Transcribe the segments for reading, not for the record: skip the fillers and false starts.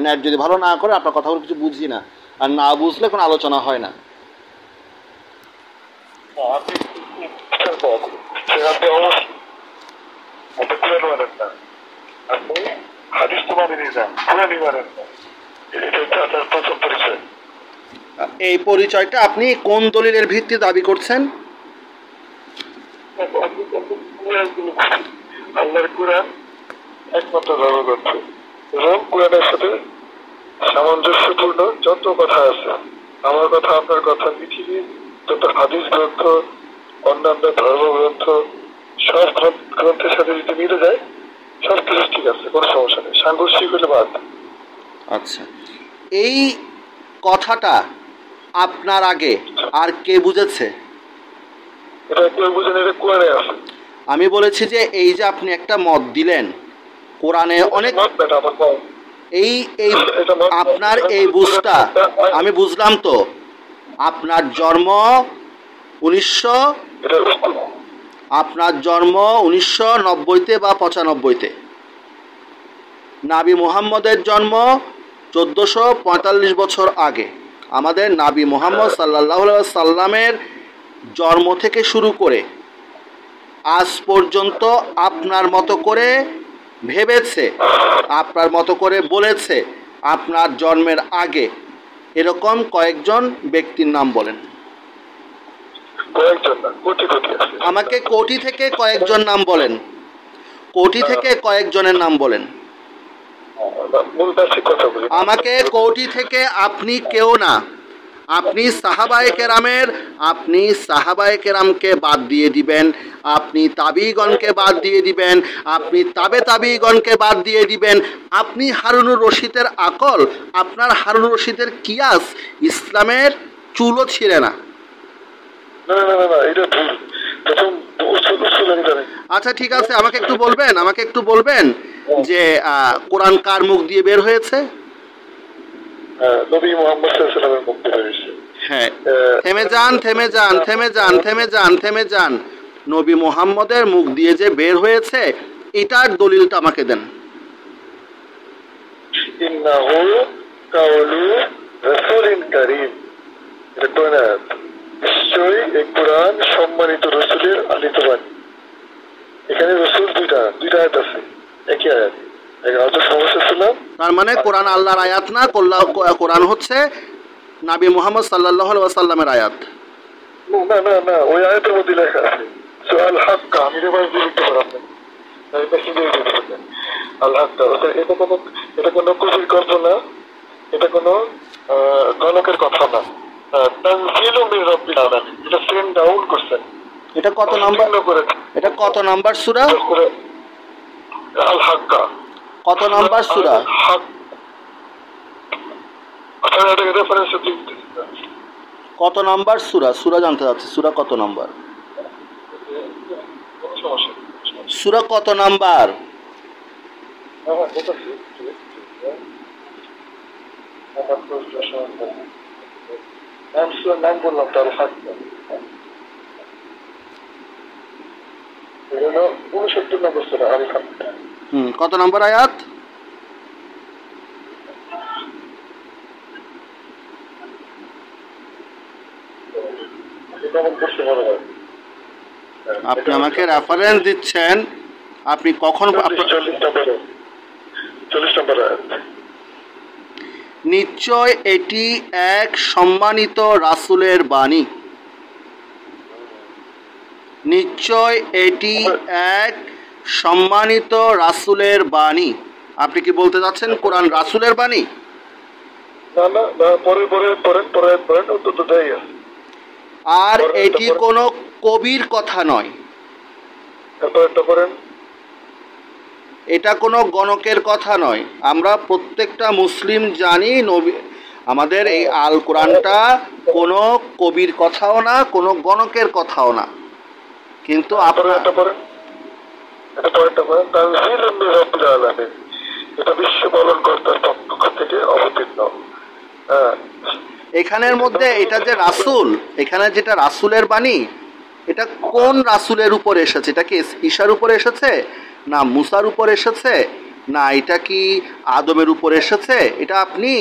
Net যদি ভালো না করে আপনার কথাগুলো কিছু বুঝি না, আর না বুঝলে কোনো আলোচনা হয় না। এই পরিচয়টা আপনি কোন দলিলের ভিত্তিতে দাবি করছেন? আল্লাহর কুরআন একমাত্র ধর্মগ্রন্থ এবং কুরআনের সাথে সামঞ্জস্যপূর্ণ যত কথা আছে, আমার কথা আপনার কথা, পৃথিবীর যত হাদিস গ্রন্থ, অন্যান্য ধর্মগ্রন্থ, সব গ্রন্থের সাথে যদি মিলে যায় সব কিছু ঠিক আছে, কোনো সমস্যা নেই, সাংঘর্ষিক হলে বাদ। আচ্ছা, এই কথাটা আপনার আগে আর কে বুঝেছে? এটা কেউ বুঝেন, এটা কোরআনে আছে। আমি বলেছি যে এই যে আপনি একটা মত দিলেন কোরআনে অনেক, এই এই আপনার এই বুঝটা আমি বুঝলাম তো। আপনার জন্ম 1990-তে বা 95-তে, নাবি মুহাম্মদের জন্ম 1445 বছর আগে। আমাদের নাবি মুহাম্মদ সাল্লাল্লাহু আলাইহি সাল্লামের জন্ম থেকে শুরু করে আজ পর্যন্ত আপনার মতো করে ভেবেছে, আপনার মতো করে বলেছে আপনার জন্মের আগে, এরকম কয়েকজন ব্যক্তির নাম বলেন। আমাকে কোটি থেকে কয়েকজন নাম বলেন, কোটি থেকে কয়েকজনের নাম বলেন। আমাকে কোটি থেকে আপনি কেউ না, আপনি সাহাবায়ে কেরামকে বাদ দিয়ে দিবেন, আপনি তাবিগণকে বাদ দিয়ে দিবেন, আপনি তাবিগণকে বাদ দিয়ে দিবেন, আপনি হারুনুর রশিদের আকল, আপনার হারুনুর রশিদের কিয়াস ইসলামের চুলও ছিঁড়ে না। আচ্ছা ঠিক আছে, আমাকে একটু বলবেন যে কোরআন কার মুখ দিয়ে বের হয়েছে? নবী মুহাম্মদ সাল্লাল্লাহু আলাইহি ওয়াসাল্লামের মুখ দিয়ে হয়েছে। হ্যাঁ, থেমে যান। নবী মুহাম্মদের মুখ দিয়ে যে বের হয়েছে এটার দলিলটা আমাকে দেন। ইন্নাহু কাওলু রাসূলিন কারীম, এটা কোরআন। নিশ্চয়ই এই কোরআন সম্মানিত রাসূলের আলিত বাণী। এখানে রাসূল দুইটা আয়াত আছে, একই আয়াত। তার মানে কোরআন আল্লাহর আয়াত না, কোরআন হচ্ছে নবী মুহাম্মদ সাল্লাল্লাহু আলাইহি ওয়াসাল্লামের আয়াত। না, ওই আয়াতের মধ্যে লেখা আছে সুআল হক, আমি রিভাইজ দিতে পারলাম। আল্লাহ এটা কোনো কবির কল্পনা, এটা কোনো গণকের কথা না। তানজিলু মির রাব্বিল আলামিন, এটা সেন্ড ডাউন করছেন। এটা কত নাম্বার সূরা? আল হাক্কা। কত নাম্বার সূরা? কত নাম্বার সূরা? সূরা জানতে চাচ্ছি, সূরা কত নাম্বার? সূরা কত নাম্বার? নাম বললাম তো, আল হাক্কা। 69 নম্বর সূরা আল হাক্কা। কত নম্বর আয়াত? আপনি আমাকে রেফারেন্স দিচ্ছেন, আপনি কখন? 40 নম্বর আয়াত। নিশ্চয় এটি এক সম্মানিত রাসূলের বাণী, নিশ্চয় এটি এক সম্মানিত রাসূলের বাণী। আপনি কি বলতে যাচ্ছেন কোরআন রাসূলের বাণী? আর এটি কোনো কবির কথা নয়, এটা কোনো গণকের কথা নয়। আমরা প্রত্যেকটা মুসলিম জানি আমাদের এই আল কোরআনটা কোনো কবির কথাও না, কোনো গণকের কথাও না। কিন্তু আপনারা এখানের মধ্যে এটা যে রাসূল, এখানে যেটা রাসূলের বাণী, এটা কোন রাসূলের উপর এসেছে? এটা কি ঈসার উপর এসেছে, না মুসার উপর এসেছে, না এটা কি আদমের উপরে এসেছে, এটা আপনি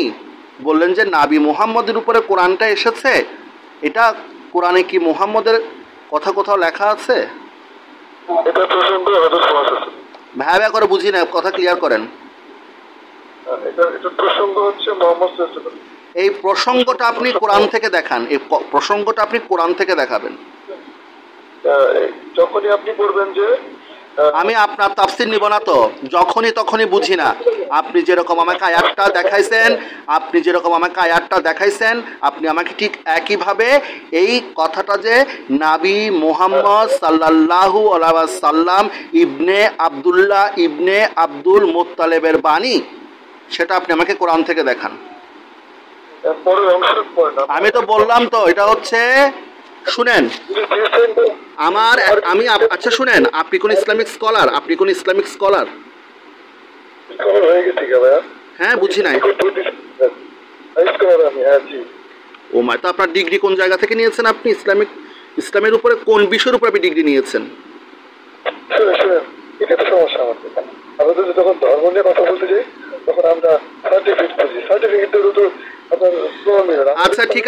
বললেন যে নাবি মুহাম্মদের উপরে কোরআনটা এসেছে, এটা কোরআনে কি মুহাম্মদের কথা কোথাও লেখা আছে? এটা প্রসঙ্গ হযরত মুহাম্মদ, ভাইয়া করে বুঝি না, কথা ক্লিয়ার করেন। এটা প্রসঙ্গ হচ্ছে মুহাম্মদ সাল্লাল্লাহু আলাইহি ওয়াসাল্লাম। এই প্রসঙ্গটা আপনি কোরআন থেকে দেখান, এই প্রসঙ্গটা আপনি কোরআন থেকে দেখাবেন। যখনই আপনি বলবেন যে আমি আপনার তাফসীর নিব না তো, যখনই তখনই বুঝি না। আপনি যেরকম আমাকে আয়াতটা দেখাইছেন, আপনি আমাকে ঠিক একইভাবে এই কথাটা যে নাবি মুহাম্মদ সাল্লাল্লাহু আলাইহি ওয়াসাল্লাম ইবনে আব্দুল্লাহ ইবনে আব্দুল মুত্তালিবের বাণী, সেটা আপনি আমাকে কোরআন থেকে দেখান। আমি তো বললাম তো এটা হচ্ছে, শুনেন আচ্ছা শুনেন, আপনি কোন ইসলামিক স্কলার? হ্যাঁ বুঝি নাই। ও মা, তো আপনার ডিগ্রি কোন জায়গা থেকে নিয়েছেন? আপনি ইসলামের উপরে কোন বিষয়ের উপর আপনি ডিগ্রি নিয়েছেন? যখন ধর্ম নিয়ে কথা বলতে যাই তখন আমরা আচ্ছা ঠিক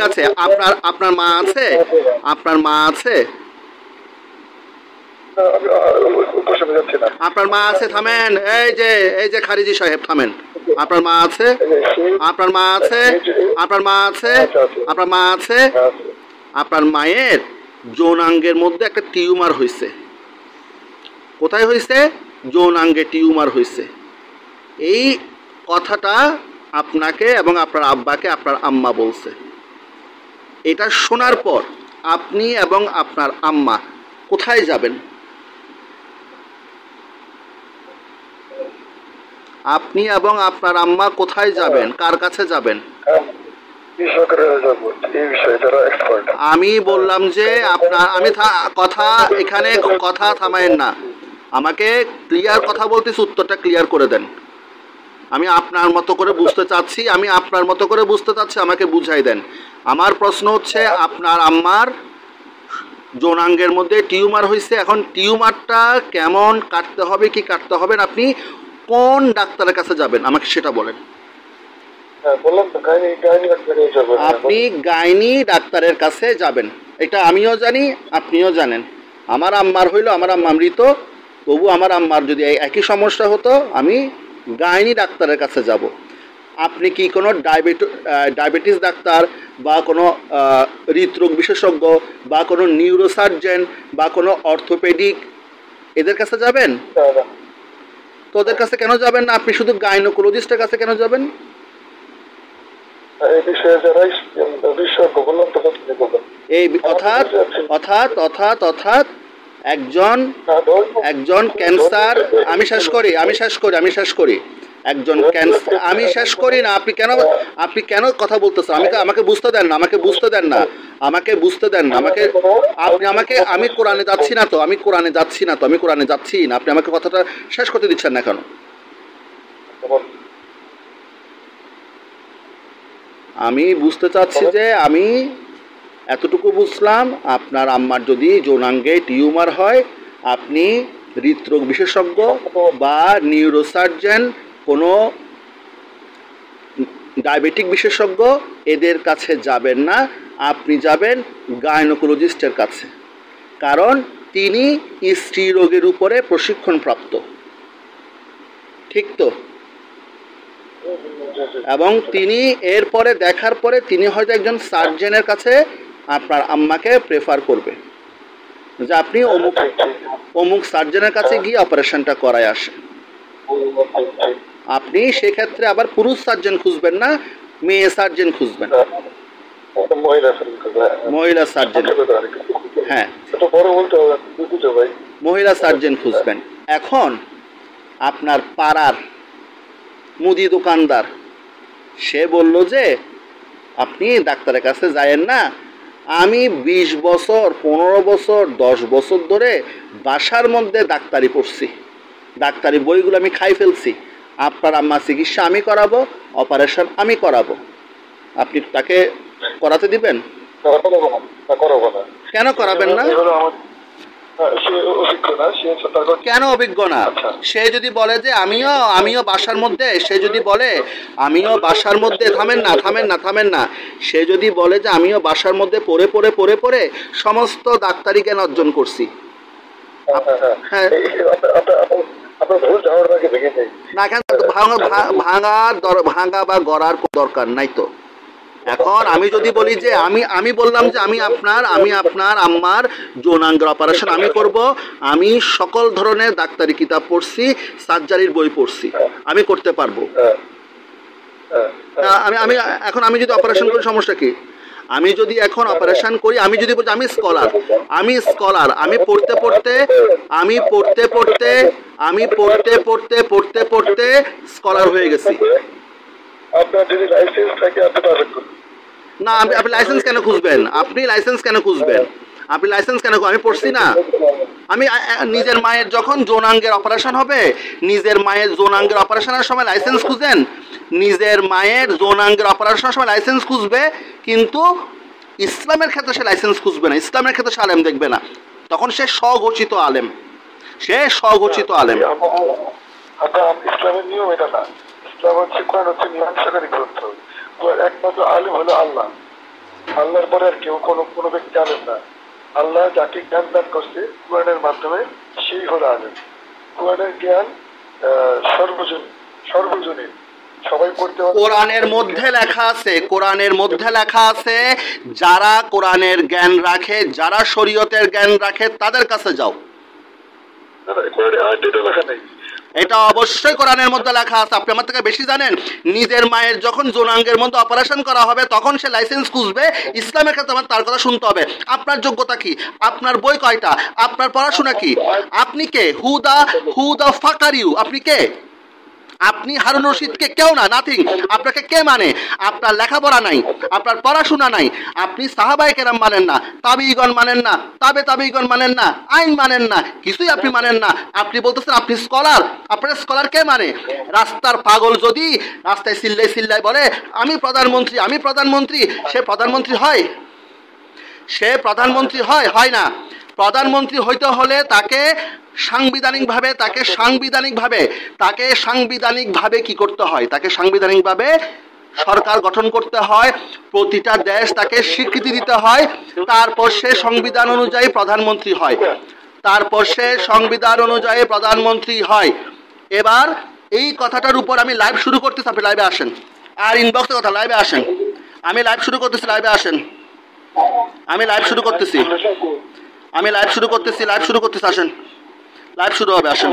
আছে। আপনার মা আছে? আপনার মা আছে? থামেন, এই যে খারিজি সাহেব থামেন। আপনার মা আছে? আপনার মায়ের যৌনাঙ্গের মধ্যে একটা টিউমার হয়েছে। কোথায় হয়েছে? যৌনাঙ্গে টিউমার হয়েছে। এই কথাটা আপনাকে এবং আপনার আব্বাকে আপনার আম্মা বলছে। এটা শোনার পর আপনি এবং আপনার আম্মা কোথায় যাবেন? আপনি এবং আপনার আম্মা কোথায় যাবেন? কার কাছে যাবেন? আমি বললাম যে কথা থামায়েন না, আমাকে ক্লিয়ার কথা বলতেছি, উত্তরটা ক্লিয়ার করে দেন। আমি আপনার মতো করে বুঝতে চাচ্ছি, আমাকে বুঝাই দেন। আমার প্রশ্ন হচ্ছে, আপনার আম্মার যৌনাঙ্গের মধ্যে টিউমার হয়েছে, এখন টিউমারটা কেমন কাটতে হবে কি কাটতে হবে না, আপনি কোন ডাক্তারের কাছে যাবেন আমাকে সেটা বলেন। আপনি গাইনি ডাক্তারের কাছে যাবেন, এটা আমিও জানি, আপনিও জানেন। আমার আম্মার মৃত, তবু আমার আম্মার যদি একই সমস্যা হতো আমি গাইনি ডাক্তারের কাছে যাব। আপনি কি কোনো ডায়াবেটিস ডাক্তার বা কোনো হৃদরোগ বিশেষজ্ঞ বা কোনো নিউরোসার্জন বা কোনো অর্থোপেডিক এদের কাছে যাবেন? তো ওদের কাছে কেন যাবেন না? আপনি শুধু গাইনোকোলজিস্টের কাছে কেন যাবেন? এই অর্থাৎ একজন ক্যান্সার, আমি শেষ করি না, আপনি কেন কথা বলতেছেন? আমাকে বুঝতে দেন না, আমি কোরআনে যাচ্ছি না তো, আপনি আমাকে কথাটা শেষ করতে দিচ্ছেন না কেন? আমি বুঝতে চাচ্ছি যে, আমি এতটুকু বুঝলাম, আপনার আম্মার যদি যৌনাঙ্গে টিউমার হয়, আপনি হৃদরোগ বিশেষজ্ঞ বা নিউরোসার্জন, কোনো ডায়াবেটিক বিশেষজ্ঞ এদের কাছে যাবেন না, আপনি যাবেন গাইনোকোলজিস্টের কাছে। কারণ তিনি স্ত্রী রোগের উপরে প্রশিক্ষণপ্রাপ্ত, ঠিক তো? এবং তিনি এরপরে দেখার পরে তিনি হয়তো একজন সার্জনের কাছে আপনার আম্মাকে প্রেফার করবে যে আপনি অমুক সার্জনের কাছে গিয়ে অপারেশনটা করায় আসেন। আপনি সেক্ষেত্রে আবার পুরুষ সার্জন খুঁজবেন না, মেয়ে সার্জন খুঁজবেন, মহিলা সার্জন, হ্যাঁ মহিলা সার্জন খুঁজবেন। এখন আপনার পাড়ার মুদি দোকানদার সে বলল যে আপনি ডাক্তারের কাছে যায়েন না, আমি 20 বছর 15 বছর 10 বছর ধরে বাসার মধ্যে ডাক্তারি পড়ছি, ডাক্তারি বইগুলো আমি খাই ফেলছি, আপনার আম্মা চিকিৎসা আমি করাবো, অপারেশন আমি করাবো, আপনি তাকে করাতে দিবেন? কেন করাবেন না? সে অভিজ্ঞ না, সে তার কেন অভিজ্ঞ না? সে যদি বলে যে আমিও বাসার মধ্যে, সে যদি বলে আমিও বাসার মধ্যে, থামেন না, সে যদি বলে যে আমিও বাসার মধ্যে পড়ে সমস্ত ডাক্তারি জ্ঞান অর্জন করছি, হ্যাঁ না কেন ভাঙা বা গড়ার দরকার নাই তো। এখন আমি যদি বলি যে আমি বললাম যে আমি আপনার আম্মার যৌনাঙ্গের অপারেশন আমি করব, আমি সকল ধরনের ডাক্তারি কিতাব পড়ছি, সার্জারির বই পড়ছি, আমি করতে পারবো। আমি এখন আমি যদি অপারেশন করি সমস্যা কি? আমি যদি এখন অপারেশন করি, আমি যদি বলছি আমি স্কলার, আমি পড়তে পড়তে স্কলার হয়ে গেছি। আপনার যদি লাইসেন্স থাকে আপনি পারবেন না, আপনি লাইসেন্স কেন খুঁজবেন? আপনি লাইসেন্স কেন আমি পড়ছি না। আমি নিজের মায়ের যখন যৌনাঙ্গের অপারেশন হবে, নিজের মায়ের যৌনাঙ্গের অপারেশনের সময় লাইসেন্স খুঁজেন, নিজের মায়ের যৌনাঙ্গের অপারেশনের সময় লাইসেন্স খুঁজবে, কিন্তু ইসলামের ক্ষেত্রে সে লাইসেন্স খুঁজবে না, ইসলামের ক্ষেত্রে সে আলেম দেখবে না, তখন সে স্বঘোষিত আলেম। ইসলামের নিয়ম এটা না। ইসলাম হচ্ছে কোরআন হচ্ছে মীমাংসাকারী গ্রন্থ। একমাত্র আলেম হলো আল্লাহ, আল্লাহর পরে আর কেউ কোনো ব্যক্তি আলেম না। আল্লাহ যাকে জ্ঞান দান করছে কোরআনের মাধ্যমে সেই হলো আলেম। কোরআনের জ্ঞান সর্বজনীন, সবাই পড়তে পারে। কোরআনের মধ্যে লেখা আছে যারা কোরআনের জ্ঞান রাখে, যারা শরীয়তের জ্ঞান রাখে তাদের কাছে যাও। এটা অবশ্যই কোরআনের মধ্যে লেখা আছে। আপনি আমার থেকে বেশি জানেন। নিজের মায়ের যখন যৌনাঙ্গের মধ্যে অপারেশন করা হবে তখন সে লাইসেন্স খুঁজবে, ইসলামের ক্ষেত্রে আমার তার কথা শুনতে হবে। আপনার যোগ্যতা কি? আপনার বই কয়টা? আপনার পড়াশোনা কি? আপনি কে? হু দা ফাক আর ইউ? আপনি কে? আপনি হারুন রশিদকে কেউ না, নাথিং। আপনাকে কে মানে? আপনার লেখাপড়া নাই, আপনার পড়াশোনা নাই, আপনি সাহাবায়ে কেরাম মানেন না, তাবিঈগণ মানেন না, তাবিঈগণ মানেন না, আইন মানেন না, কিছুই আপনি মানেন না। আপনি বলতেছেন আপনি স্কলার। আপনার স্কলার কে মানে? রাস্তার পাগল যদি রাস্তায় চিল্লাই বলে আমি প্রধানমন্ত্রী, সে প্রধানমন্ত্রী হয়? হয় না। প্রধানমন্ত্রী হইতে হলে তাকে সাংবিধানিকভাবে কি করতে হয়? তাকে সাংবিধানিকভাবে সরকার গঠন করতে হয়, প্রতিটা দেশ তাকে স্বীকৃতি দিতে হয়, তারপর সে সংবিধান অনুযায়ী প্রধানমন্ত্রী হয়। এবার এই কথাটার উপর আমি লাইভ শুরু করতেছি, আপনি লাইভে আসেন, আর ইনবক্সে কথা লাইভে আসেন। আমি লাইভ শুরু করতেছি, লাইভ শুরু করতেছি, আসেন, লাইভ শুরু হবে, আসেন।